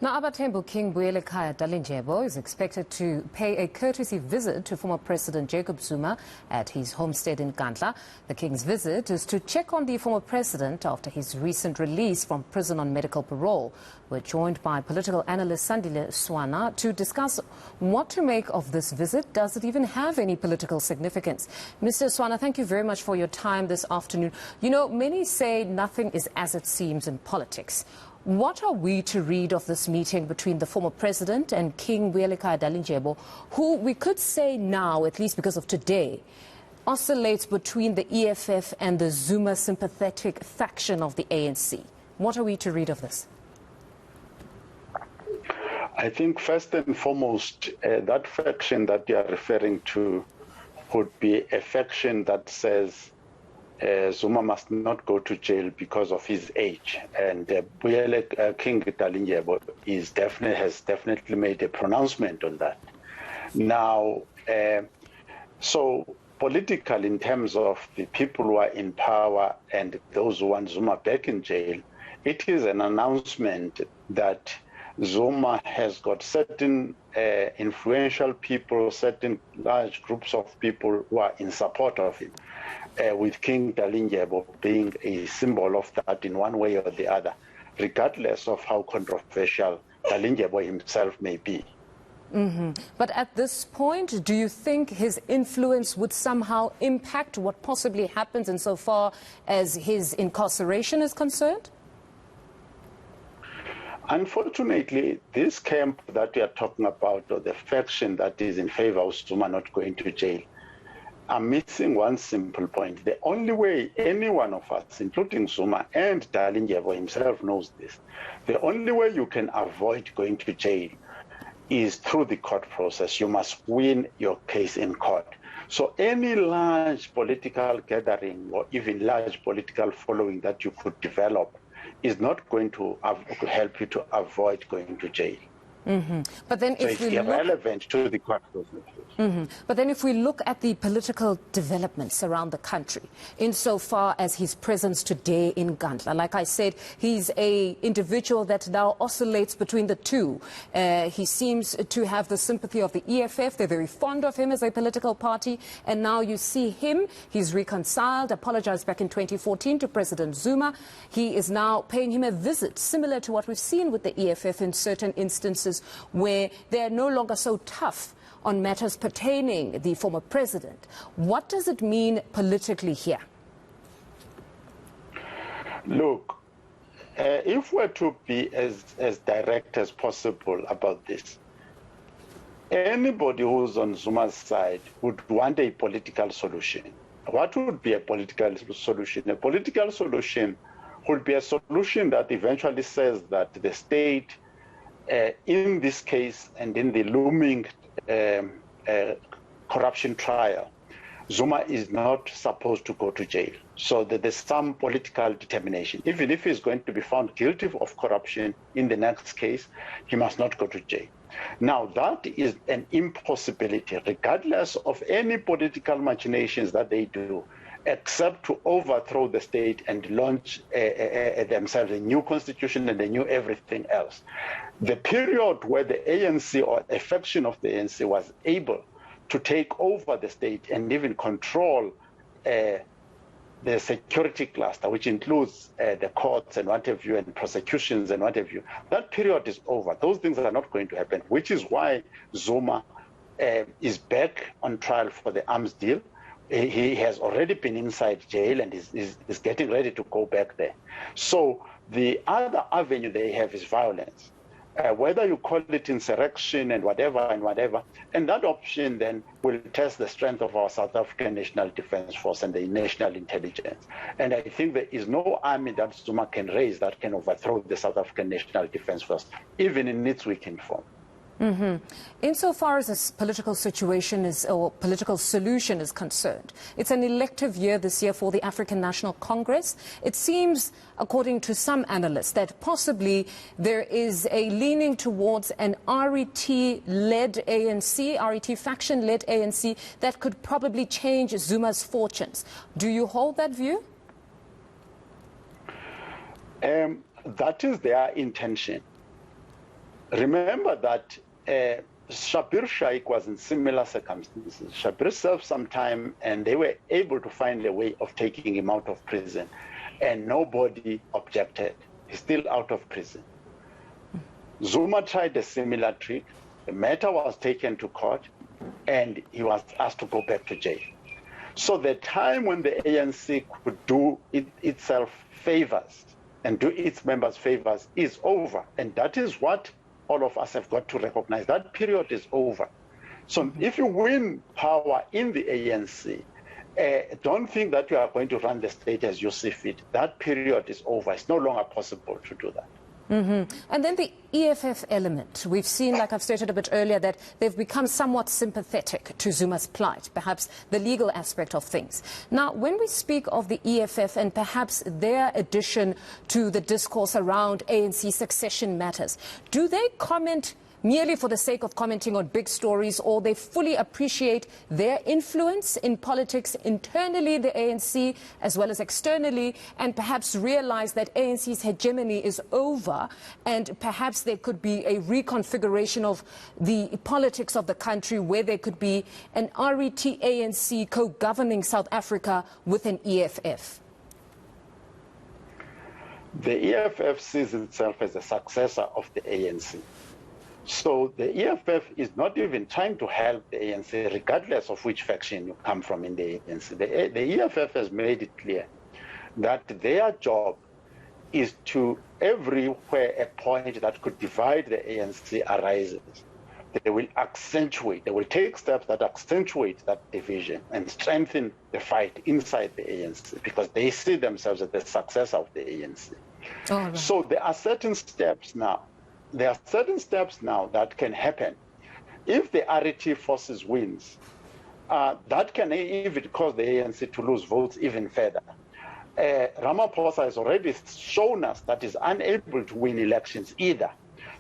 Now, Abathembu King Buyelekhaya Dalindyebo is expected to pay a courtesy visit to former President Jacob Zuma at his homestead in Nkandla. The King's visit is to check on the former president after his recent release from prison on medical parole. We're joined by political analyst Sandile Swana to discuss what to make of this visit. Does it even have any political significance? Mr. Swana, thank you very much for your time this afternoon. You know, many say nothing is as it seems in politics. What are we to read of this meeting between the former president and King Buyelekhaya Dalindyebo, who we could say now, at least because of today, oscillates between the EFF and the Zuma sympathetic faction of the ANC? What are we to read of this? I think first and foremost, that faction that you are referring to would be a faction that says Zuma must not go to jail because of his age, and King Dalindyebo has definitely made a pronouncement on that. Now, so political in terms of the people who are in power and those who want Zuma back in jail, it is an announcement that Zuma has got certain influential people, certain large groups of people who are in support of him, with King Dalindyebo being a symbol of that in one way or the other, regardless of how controversial Dalindyebo himself may be. But at this point, do you think his influence would somehow impact what possibly happens insofar as his incarceration is concerned? Unfortunately, this camp that we are talking about, or the faction that is in favor of Zuma not going to jail, are missing one simple point. The only way any one of us, including Zuma and Dalindyebo himself, knows this, the only way you can avoid going to jail is through the court process. You must win your case in court. So any large political gathering or even large political following that you could develop is not going to help you to avoid going to jail. But then, if it's irrelevant to the court process. But then if we look at the political developments around the country, insofar as his presence today in Nkandla, like I said, he's an individual that now oscillates between the two. He seems to have the sympathy of the EFF. They're very fond of him as a political party. And now you see him. He's reconciled, apologized back in 2014 to President Zuma. He is now paying him a visit, similar to what we've seen with the EFF in certain instances, where they're no longer so tough on matters pertaining the former president. What does it mean politically here? Look, if we're to be as direct as possible about this, anybody who's on Zuma's side would want a political solution. What would be a political solution? A political solution would be a solution that eventually says that the state, in this case and in the looming corruption trial, Zuma is not supposed to go to jail. So that there's some political determination. Even if he's going to be found guilty of corruption in the next case, he must not go to jail. Now, that is an impossibility, regardless of any political machinations that they do, except to overthrow the state and launch themselves a new constitution and a new everything else. The period where the ANC or a faction of the ANC was able to take over the state and even control the security cluster, which includes the courts and what have you, and prosecutions and what have you, that period is over. Those things are not going to happen, which is why Zuma is back on trial for the arms deal. He has already been inside jail and is getting ready to go back there. So the other avenue they have is violence, whether you call it insurrection and whatever, and that option then will test the strength of our South African National Defence Force and the national intelligence. And I think there is no army that Zuma can raise that can overthrow the South African National Defence Force, even in its weakened form. Insofar as this political situation is, or political solution is concerned, it's an elective year this year for the African National Congress. It seems, according to some analysts, that possibly there is a leaning towards an RET-led ANC, RET faction-led ANC, that could probably change Zuma's fortunes. Do you hold that view? That is their intention. Remember that Shabir Shaik was in similar circumstances. Shabir served some time and they were able to find a way of taking him out of prison, and nobody objected. He's still out of prison. Zuma tried a similar trick. The matter was taken to court and he was asked to go back to jail. So the time when the ANC could do itself favors and do its members favors is over. And that is what all of us have got to recognize. That period is over. So if you win power in the ANC, don't think that you are going to run the state as you see fit. That period is over. It's no longer possible to do that. And then the EFF element. We've seen, like I've stated a bit earlier, that they've become somewhat sympathetic to Zuma's plight, perhaps the legal aspect of things. Now, when we speak of the EFF and perhaps their addition to the discourse around ANC succession matters, do they comment merely for the sake of commenting on big stories, or they fully appreciate their influence in politics internally, the ANC, as well as externally, and perhaps realize that ANC's hegemony is over and perhaps there could be a reconfiguration of the politics of the country where there could be an RET-ANC co-governing South Africa with an EFF? The EFF sees itself as a successor of the ANC. So the EFF is not even trying to help the ANC, regardless of which faction you come from in the ANC. The EFF has made it clear that their job is to, everywhere a point that could divide the ANC arises, they will accentuate, they will take steps that accentuate that division and strengthen the fight inside the ANC, because they see themselves as the successor of the ANC. Oh, right. So there are certain steps now. There are certain steps now that can happen. If the RET forces wins, that can even cause the ANC to lose votes even further. Ramaphosa has already shown us that he's unable to win elections either.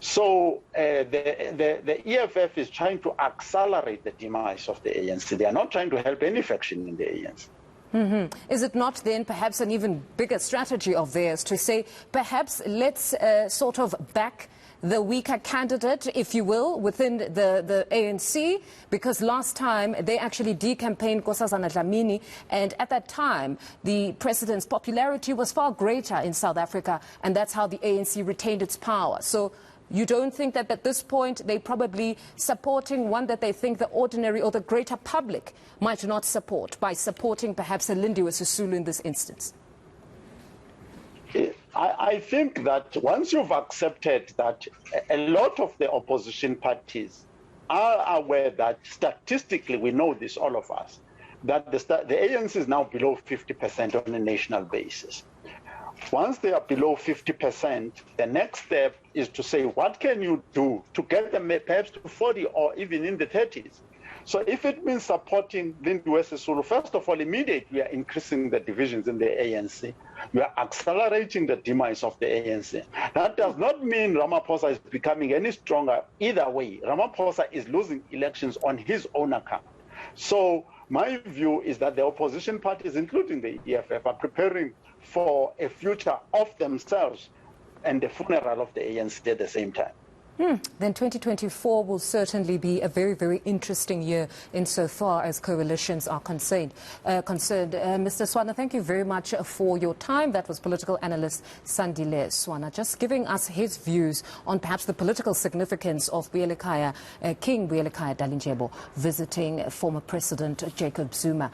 So the EFF is trying to accelerate the demise of the ANC. They are not trying to help any faction in the ANC. Is it not then perhaps an even bigger strategy of theirs to say, perhaps let's sort of back the weaker candidate, if you will, within the ANC, because last time they actually decampaigned Nkosazana Dlamini, and at that time the president's popularity was far greater in South Africa, and that's how the ANC retained its power. So you don't think that at this point they're probably supporting one that they think the ordinary or the greater public might not support, by supporting perhaps a Lindiwe Sisulu in this instance? I think that once you've accepted that a lot of the opposition parties are aware that statistically, we know this, all of us, that the ANC is now below 50% on a national basis. Once they are below 50%, the next step is to say, what can you do to get them perhaps to 40 or even in the 30s? So if it means supporting Lindiwe Sisulu, first of all, immediately we are increasing the divisions in the ANC. We are accelerating the demise of the ANC. That does not mean Ramaphosa is becoming any stronger. Either way, Ramaphosa is losing elections on his own account. So my view is that the opposition parties, including the EFF, are preparing for a future of themselves and the funeral of the ANC at the same time. Then 2024 will certainly be a very, very interesting year insofar as coalitions are concerned. Mr. Swana, thank you very much for your time. That was political analyst Sandile Swana, just giving us his views on perhaps the political significance of King Buyelekhaya Dalindyebo visiting former President Jacob Zuma.